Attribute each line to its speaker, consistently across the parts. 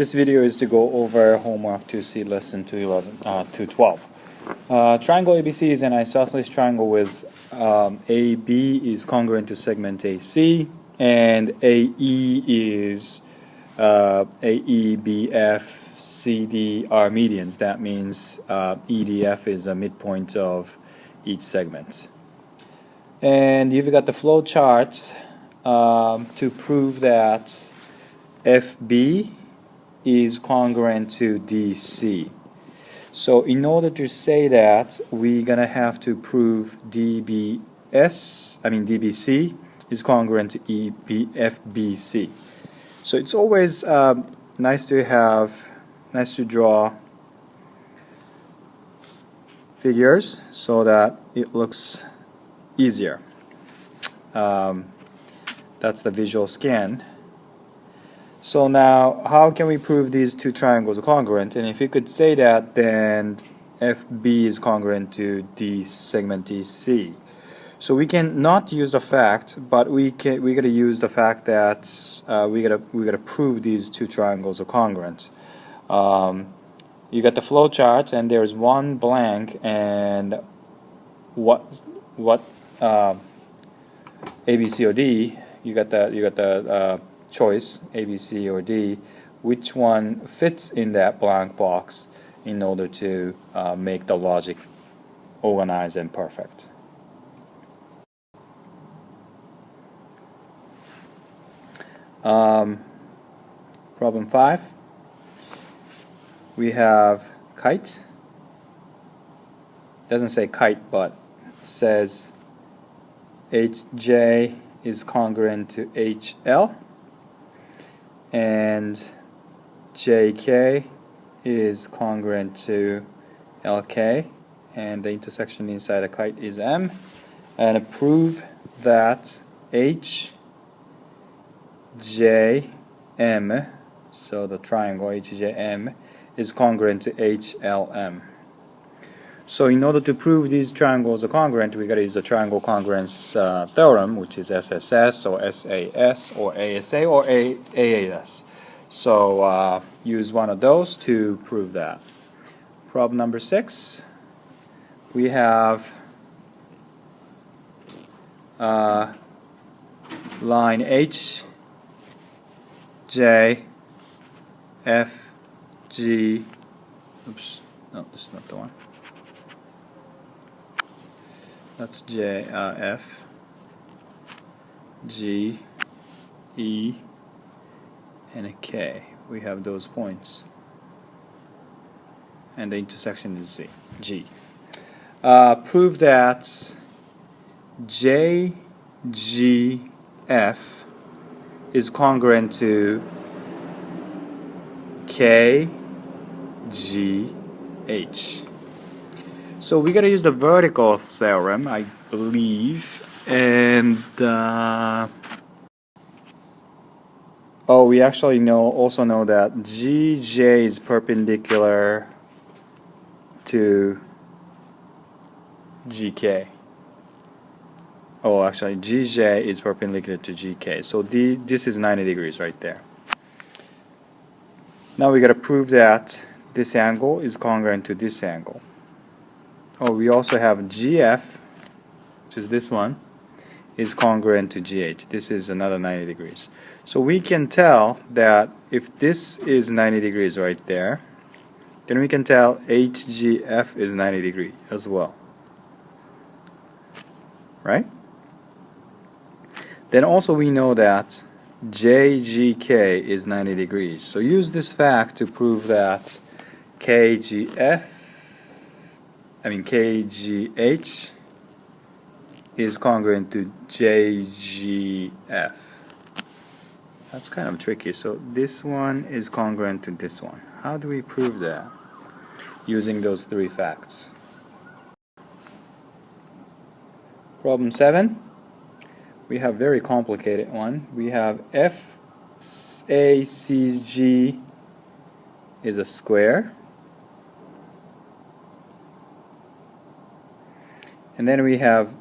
Speaker 1: This video is to go over homework to see lesson 212. Triangle ABC is an isosceles triangle with AB is congruent to segment AC, and AE is AE, BF, CD are medians. That means EDF is a midpoint of each segment. And you've got the flow chart to prove that FB is congruent to DC. So in order to say that, we're gonna have to prove DBC is congruent to FBC. So it's always nice to draw figures so that it looks easier. That's the visual scan. So now, how can we prove these two triangles are congruent? And if you could say that, then FB is congruent to D segment DC. So we can not use the fact, but we gotta use the fact that we gotta prove these two triangles are congruent. You got the flow chart, and there's one blank, and what A, B, C, or D. You got the choice A, B, C, or D. Which one fits in that blank box in order to make the logic organized and perfect? Problem 5. We have kite. Doesn't say kite, but says HJ is congruent to HL, and JK is congruent to LK, and the intersection inside the kite is M, and prove that HJM, so the triangle HJM, is congruent to HLM. So in order to prove these triangles are congruent, we got to use the triangle congruence theorem, which is SSS or SAS or ASA or AAS. So use one of those to prove that. Problem number 6. We have line H, J, F, G. Oops, no, this is not the one. That's J, F, G, E, and a K. We have those points. And the intersection is G. Prove that JGF is congruent to KGH. So we gotta use the vertical theorem, I believe, and we actually also know that GJ is perpendicular to GK. Oh, actually, GJ is perpendicular to GK. So this is 90 degrees right there. Now we gotta prove that this angle is congruent to this angle. Oh, we also have GF, which is this one, is congruent to GH. This is another 90 degrees. So we can tell that if this is 90 degrees right there, then we can tell HGF is 90 degrees as well. Right? Then also we know that JGK is 90 degrees. So use this fact to prove that KGH is congruent to JGF. That's kind of tricky. So this one is congruent to this one. How do we prove that? Using those three facts. Problem 7. We have very complicated one. We have FACG is a square. And then we have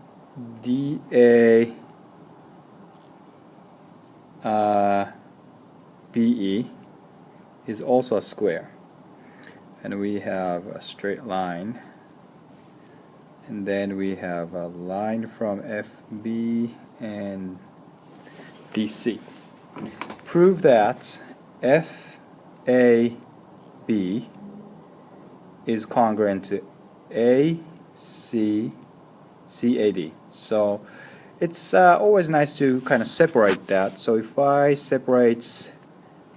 Speaker 1: DA BE is also a square, and we have a straight line, and then we have a line from FB and DC. Prove that FAB is congruent to AC CAD. So it's always nice to kind of separate that. So if I separate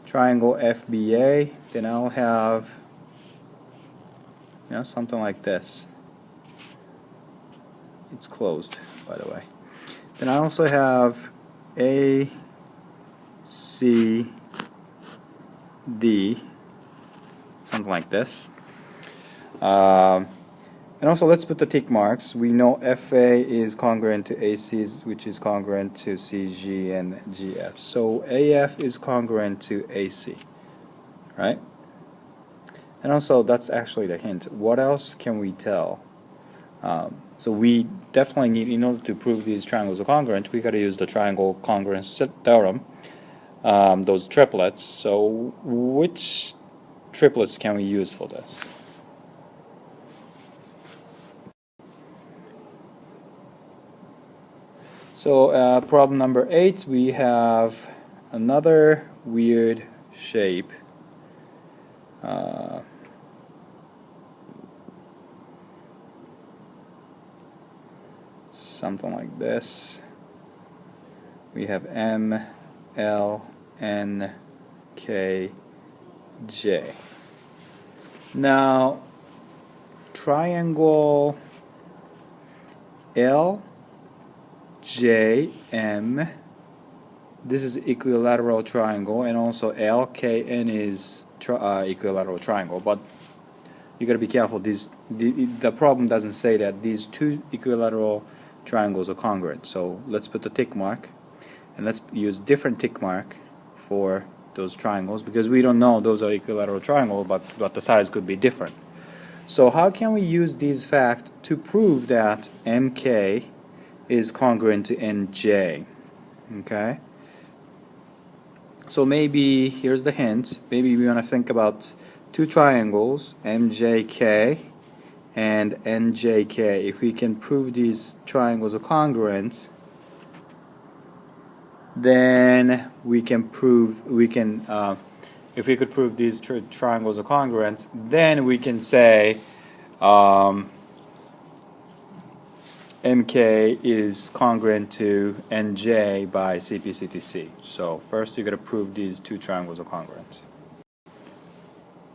Speaker 1: triangle FBA, then I'll have, you know, something like this. It's closed, by the way. Then I also have ACD, something like this. And also let's put the tick marks. We know FA is congruent to AC, which is congruent to CG and GF. So AF is congruent to AC, right? And also that's actually the hint. What else can we tell? So we definitely need, in order to prove these triangles are congruent, we got to use the triangle congruence theorem, those triplets. So which triplets can we use for this? So problem number 8, we have another weird shape. Something like this. We have M, L, N, K, J. Now, triangle L, J, M, this is equilateral triangle, and also L, K, N is equilateral triangle, but you got to be careful. The problem doesn't say that these two equilateral triangles are congruent. So let's put the tick mark, and let's use different tick mark for those triangles, because we don't know those are equilateral triangle, but the size could be different. So how can we use these facts to prove that MK is congruent to NJ? Okay, so maybe here's the hint. Maybe we want to think about two triangles, MJK and NJK. If we can prove these triangles are congruent, then we can prove, if we could prove these triangles are congruent, then we can say MK is congruent to NJ by CP/CTC. So first you got to prove these two triangles are congruent.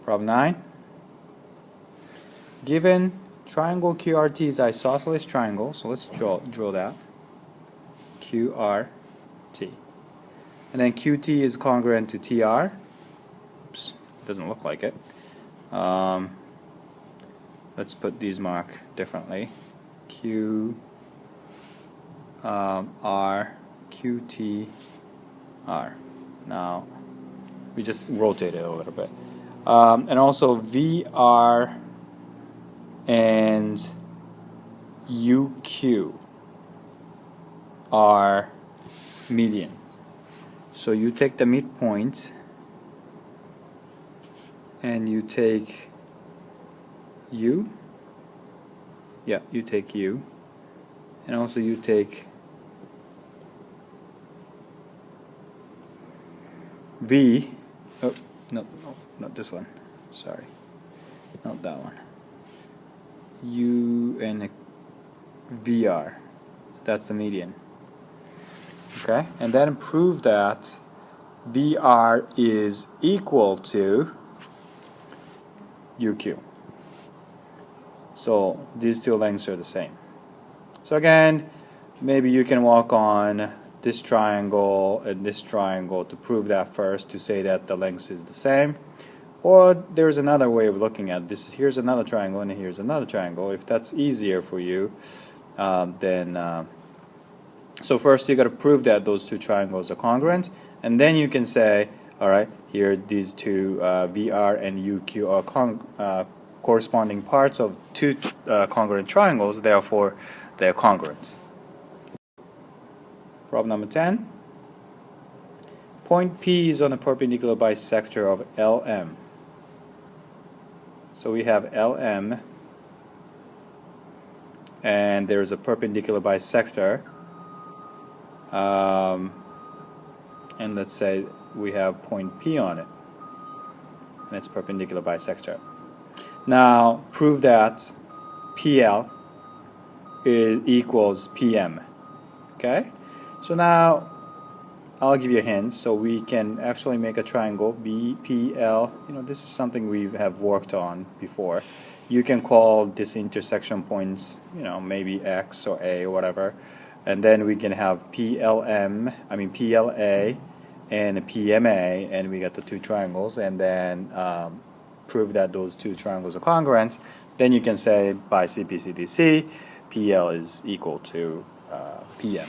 Speaker 1: Problem 9. Given triangle QRT is isosceles triangle, so let's draw that. QRT. And then QT is congruent to TR. Oops, doesn't look like it. Let's put these marked differently. Q R Q T R. Now we just rotate it a little bit. And also VR and UQ are median. So you take the midpoint and you take U. Yeah, you take U. And also you take V. Oh, no, not this one. Sorry. Not that one. U and VR. That's the median. Okay? And then prove that VR is equal to UQ. So these two lengths are the same. So again, maybe you can walk on this triangle and this triangle to prove that first, to say that the length is the same. Or there's another way of looking at this. Here's another triangle and here's another triangle. If that's easier for you, so first you got to prove that those two triangles are congruent, and then you can say, all right, here these two VR and UQ are corresponding parts of two congruent triangles, therefore they're congruent. Problem number 10. Point P is on a perpendicular bisector of LM. So we have LM, and there's a perpendicular bisector, and let's say we have point P on it, and it's perpendicular bisector. Now prove that PL equals PM. Okay, so now I'll give you a hint. So we can actually make a triangle BPL. This is something we have worked on before. You can call this intersection points, maybe X or A or whatever, and then we can have PLA and PMA, and we got the two triangles, and then prove that those two triangles are congruent. Then you can say by CPCDC, PL is equal to PM.